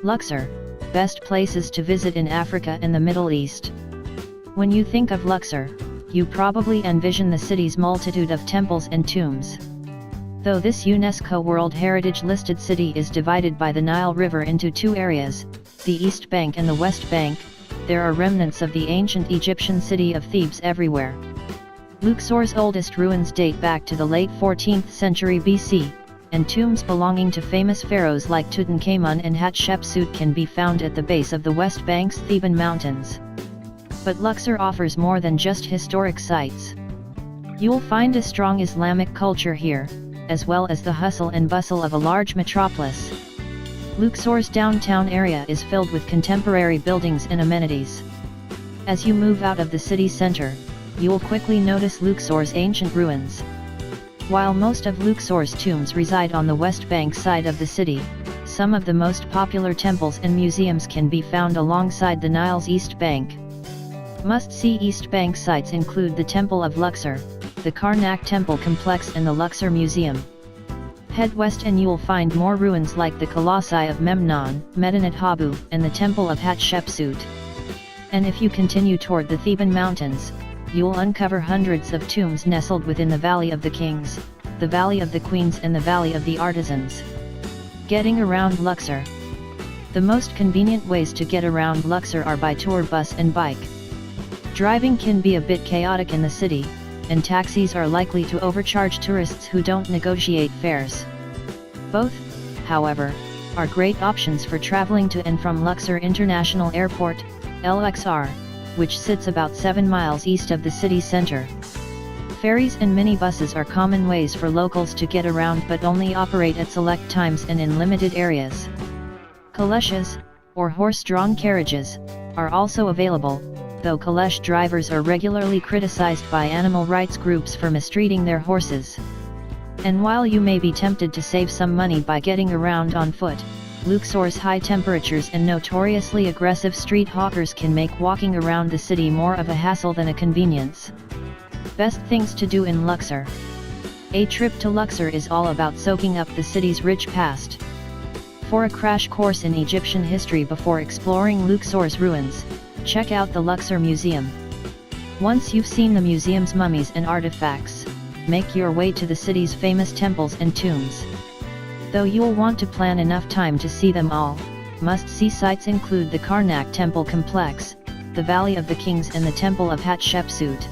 Luxor, best places to visit in Africa and the Middle East. When you think of Luxor, you probably envision the city's multitude of temples and tombs. Though this UNESCO World Heritage listed city is divided by the Nile River into two areas, the East Bank and the West Bank, there are remnants of the ancient Egyptian city of Thebes everywhere. Luxor's oldest ruins date back to the late 14th century BC, and tombs belonging to famous pharaohs like Tutankhamun and Hatshepsut can be found at the base of the West Bank's Theban mountains. But Luxor offers more than just historic sites. You'll find a strong Islamic culture here, as well as the hustle and bustle of a large metropolis. Luxor's downtown area is filled with contemporary buildings and amenities. As you move out of the city center, you'll quickly notice Luxor's ancient ruins. While most of Luxor's tombs reside on the West Bank side of the city, some of the most popular temples and museums can be found alongside the Nile's East Bank. Must-see East Bank sites include the Temple of Luxor, the Karnak Temple Complex and the Luxor Museum. Head west and you'll find more ruins like the Colossi of Memnon, Medinet Habu, and the Temple of Hatshepsut. And if you continue toward the Theban mountains, you'll uncover hundreds of tombs nestled within the Valley of the Kings, the Valley of the Queens and the Valley of the Artisans. Getting around Luxor. The most convenient ways to get around Luxor are by tour bus and bike. Driving can be a bit chaotic in the city, and taxis are likely to overcharge tourists who don't negotiate fares. Both, however, are great options for traveling to and from Luxor International Airport, LXR, which sits about 7 miles east of the city center. Ferries and minibuses are common ways for locals to get around but only operate at select times and in limited areas. Kaleshes, or horse-drawn carriages, are also available, though kalesh drivers are regularly criticized by animal rights groups for mistreating their horses. And while you may be tempted to save some money by getting around on foot, Luxor's high temperatures and notoriously aggressive street hawkers can make walking around the city more of a hassle than a convenience. Best things to do in Luxor. A trip to Luxor is all about soaking up the city's rich past. For a crash course in Egyptian history before exploring Luxor's ruins, check out the Luxor Museum. Once you've seen the museum's mummies and artifacts, make your way to the city's famous temples and tombs. Though you'll want to plan enough time to see them all, must-see sites include the Karnak Temple Complex, the Valley of the Kings and the Temple of Hatshepsut.